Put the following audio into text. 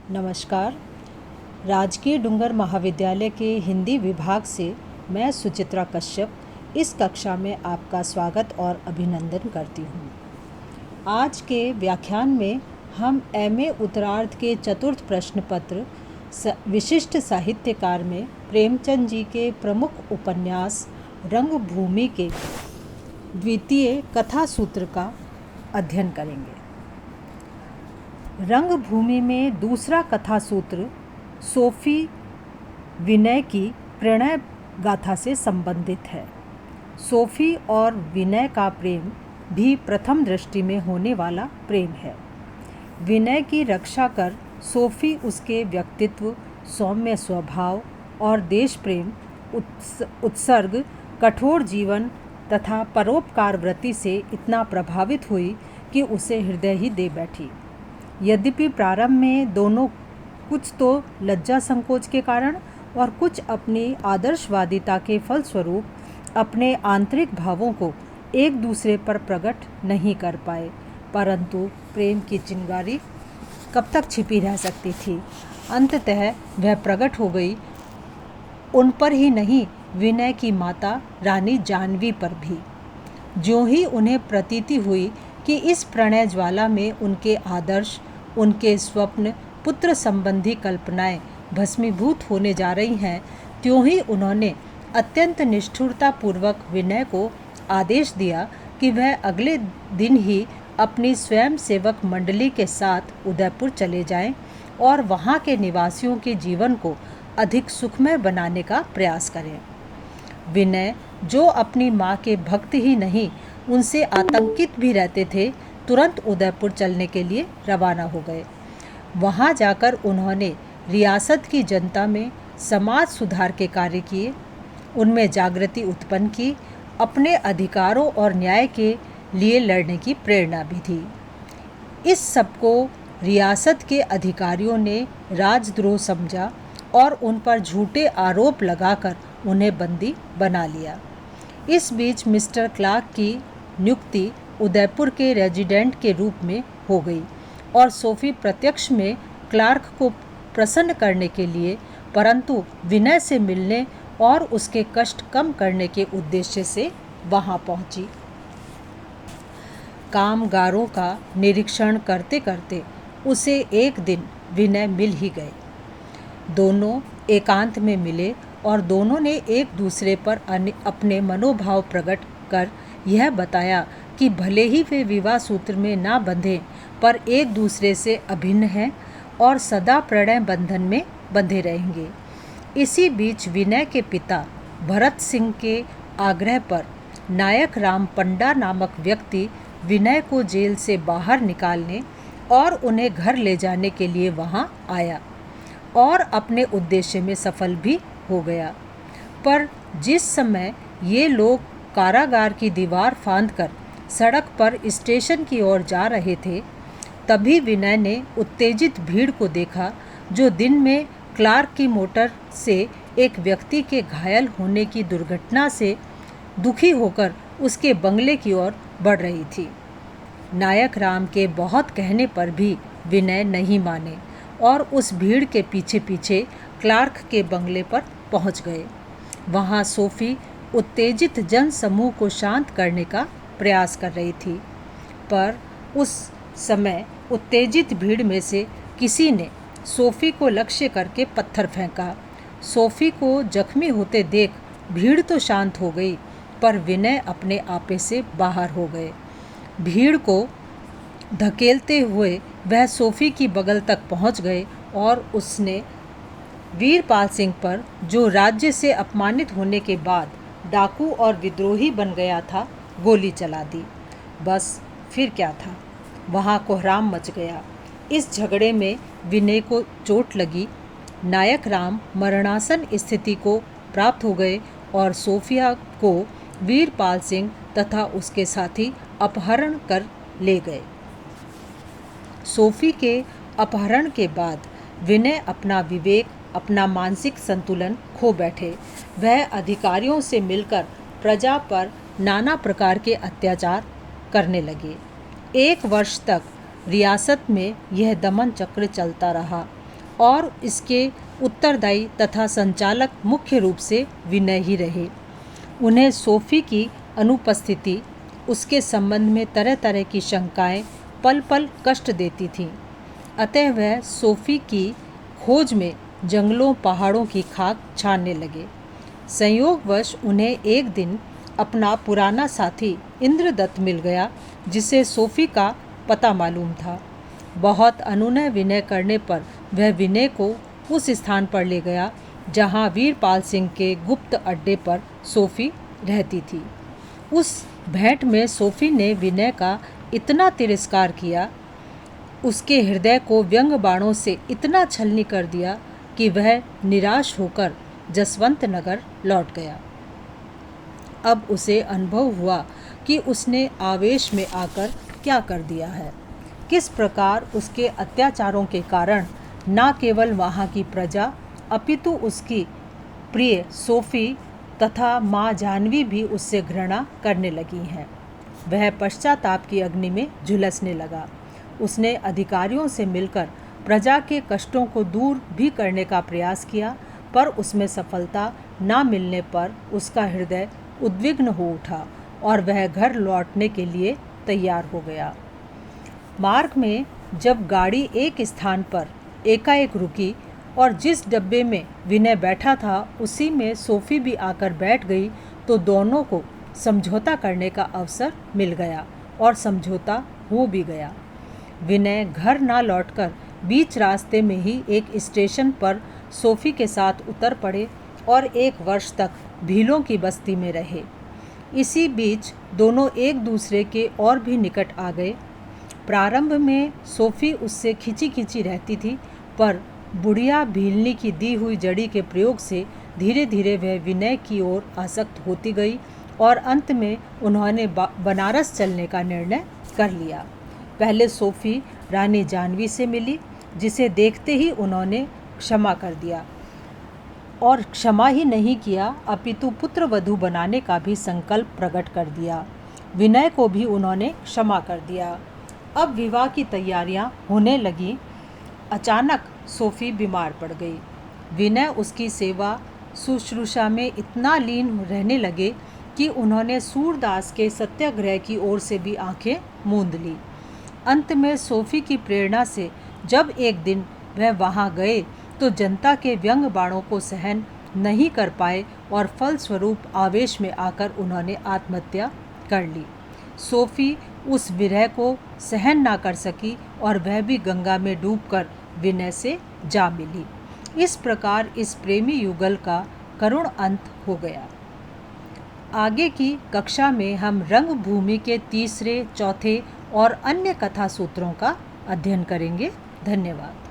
नमस्कार। राजकीय डूंगर महाविद्यालय के हिंदी विभाग से मैं सुचित्रा कश्यप इस कक्षा में आपका स्वागत और अभिनंदन करती हूँ। आज के व्याख्यान में हम एमए उत्तरार्ध के चतुर्थ प्रश्न पत्र विशिष्ट साहित्यकार में प्रेमचंद जी के प्रमुख उपन्यास रंगभूमि के द्वितीय कथा सूत्र का अध्ययन करेंगे। रंगभूमि में दूसरा कथा सूत्र सोफी विनय की प्रणय गाथा से संबंधित है। सोफी और विनय का प्रेम भी प्रथम दृष्टि में होने वाला प्रेम है। विनय की रक्षा कर सोफी उसके व्यक्तित्व, सौम्य स्वभाव और देश प्रेम, उत्सर्ग, कठोर जीवन तथा परोपकार वृत्ति से इतना प्रभावित हुई कि उसे हृदय ही दे बैठी। यद्यपि प्रारंभ में दोनों कुछ तो लज्जा संकोच के कारण और कुछ अपनी आदर्शवादिता के फलस्वरूप अपने आंतरिक भावों को एक दूसरे पर प्रकट नहीं कर पाए, परंतु प्रेम की चिंगारी कब तक छिपी रह सकती थी। अंततः वह प्रकट हो गई, उन पर ही नहीं, विनय की माता रानी जानवी पर भी। ज्यों ही उन्हें प्रतीति हुई कि इस प्रणय ज्वाला में उनके आदर्श, उनके स्वप्न, पुत्र संबंधी कल्पनाएं भस्मीभूत होने जा रही हैं, त्यों ही उन्होंने अत्यंत निष्ठुरतापूर्वक विनय को आदेश दिया कि वह अगले दिन ही अपनी स्वयं सेवक मंडली के साथ उदयपुर चले जाएं और वहां के निवासियों के जीवन को अधिक सुखमय बनाने का प्रयास करें। विनय, जो अपनी माँ के भक्त ही नहीं उनसे आतंकित भी रहते थे, तुरंत उदयपुर चलने के लिए रवाना हो गए। वहाँ जाकर उन्होंने रियासत की जनता में समाज सुधार के कार्य किए, उनमें जागृति उत्पन्न की, अपने अधिकारों और न्याय के लिए लड़ने की प्रेरणा भी दी। इस सबको रियासत के अधिकारियों ने राजद्रोह समझा और उन पर झूठे आरोप लगाकर उन्हें बंदी बना लिया। इस बीच मिस्टर क्लार्क की नियुक्ति उदयपुर के रेजिडेंट के रूप में हो गई और सोफी प्रत्यक्ष में क्लार्क को प्रसन्न करने के लिए, परंतु विनय से मिलने और उसके कष्ट कम करने के उद्देश्य से वहां पहुंची। कामगारों का निरीक्षण करते करते उसे एक दिन विनय मिल ही गए। दोनों एकांत में मिले और दोनों ने एक दूसरे पर अपने मनोभाव प्रकट कर यह बताया कि भले ही वे विवाह सूत्र में ना बंधे, पर एक दूसरे से अभिन्न हैं और सदा प्रणय बंधन में बंधे रहेंगे। इसी बीच विनय के पिता भरत सिंह के आग्रह पर नायक राम पंडा नामक व्यक्ति विनय को जेल से बाहर निकालने और उन्हें घर ले जाने के लिए वहां आया और अपने उद्देश्य में सफल भी हो गया। पर जिस समय ये लोग कारागार की दीवार फांदकर सड़क पर स्टेशन की ओर जा रहे थे, तभी विनय ने उत्तेजित भीड़ को देखा जो दिन में क्लार्क की मोटर से एक व्यक्ति के घायल होने की दुर्घटना से दुखी होकर उसके बंगले की ओर बढ़ रही थी। नायक राम के बहुत कहने पर भी विनय नहीं माने और उस भीड़ के पीछे पीछे क्लार्क के बंगले पर पहुंच गए। वहां सोफी उत्तेजित जन समूह को शांत करने का प्रयास कर रही थी, पर उस समय उत्तेजित भीड़ में से किसी ने सोफी को लक्ष्य करके पत्थर फेंका। सोफी को जख्मी होते देख भीड़ तो शांत हो गई, पर विनय अपने आपे से बाहर हो गए। भीड़ को धकेलते हुए वह सोफी की बगल तक पहुंच गए और उसने वीरपाल सिंह पर, जो राज्य से अपमानित होने के बाद डाकू और विद्रोही बन गया था, गोली चला दी। बस फिर क्या था, वहाँ कोहराम मच गया। इस झगड़े में विनय को चोट लगी। नायक राम मरणासन स्थिति को प्राप्त हो गए और सोफिया को वीरपाल सिंह तथा उसके साथी अपहरण कर ले गए। सोफी के अपहरण के बाद विनय अपना विवेक, अपना मानसिक संतुलन खो बैठे। वह अधिकारियों से मिलकर प्रजा पर नाना प्रकार के अत्याचार करने लगे। 1 वर्ष तक रियासत में यह दमन चक्र चलता रहा और इसके उत्तरदायी तथा संचालक मुख्य रूप से विनय ही रहे। उन्हें सोफ़ी की अनुपस्थिति उसके संबंध में तरह तरह की शंकाएं पल पल कष्ट देती थीं। अतः वह सोफ़ी की खोज में जंगलों पहाड़ों की खाक छानने लगे। संयोगवश उन्हें एक दिन अपना पुराना साथी इंद्रदत्त मिल गया, जिसे सोफ़ी का पता मालूम था। बहुत अनुनय विनय करने पर वह विनय को उस स्थान पर ले गया जहाँ वीरपाल सिंह के गुप्त अड्डे पर सोफ़ी रहती थी। उस भेंट में सोफ़ी ने विनय का इतना तिरस्कार किया, उसके हृदय को व्यंग बाणों से इतना छलनी कर दिया कि वह निराश होकर जसवंत नगर लौट गया। अब उसे अनुभव हुआ कि उसने आवेश में आकर क्या कर दिया है। किस प्रकार उसके अत्याचारों के कारण न केवल वहाँ की प्रजा अपितु उसकी प्रिय सोफ़ी तथा माँ जानवी भी उससे घृणा करने लगी हैं। वह पश्चाताप की अग्नि में झुलसने लगा। उसने अधिकारियों से मिलकर प्रजा के कष्टों को दूर भी करने का प्रयास किया, पर उसमें सफलता न मिलने पर उसका हृदय उद्विग्न हो उठा और वह घर लौटने के लिए तैयार हो गया। मार्ग में जब गाड़ी एक स्थान पर एकाएक रुकी और जिस डब्बे में विनय बैठा था उसी में सोफ़ी भी आकर बैठ गई, तो दोनों को समझौता करने का अवसर मिल गया और समझौता हो भी गया। विनय घर ना लौटकर बीच रास्ते में ही एक स्टेशन पर सोफ़ी के साथ उतर पड़े और 1 वर्ष तक भीलों की बस्ती में रहे। इसी बीच दोनों एक दूसरे के और भी निकट आ गए। प्रारंभ में सोफ़ी उससे खिंची खिंची रहती थी, पर बुढ़िया भीलनी की दी हुई जड़ी के प्रयोग से धीरे धीरे वह विनय की ओर आसक्त होती गई और अंत में उन्होंने बनारस चलने का निर्णय कर लिया। पहले सोफ़ी रानी जानवी से मिली, जिसे देखते ही उन्होंने क्षमा कर दिया और क्षमा ही नहीं किया अपितु पुत्र वधू बनाने का भी संकल्प प्रकट कर दिया। विनय को भी उन्होंने क्षमा कर दिया। अब विवाह की तैयारियां होने लगी। अचानक सोफ़ी बीमार पड़ गई। विनय उसकी सेवा शुश्रूषा में इतना लीन रहने लगे कि उन्होंने सूरदास के सत्याग्रह की ओर से भी आंखें मूंद ली। अंत में सोफ़ी की प्रेरणा से जब एक दिन वह वहाँ गए तो जनता के व्यंग बाणों को सहन नहीं कर पाए और फलस्वरूप आवेश में आकर उन्होंने आत्महत्या कर ली। सोफ़ी उस विरह को सहन ना कर सकी और वह भी गंगा में डूबकर विनय से जा मिली। इस प्रकार इस प्रेमी युगल का करुण अंत हो गया। आगे की कक्षा में हम रंगभूमि के तीसरे, चौथे और अन्य कथा सूत्रों का अध्ययन करेंगे। धन्यवाद।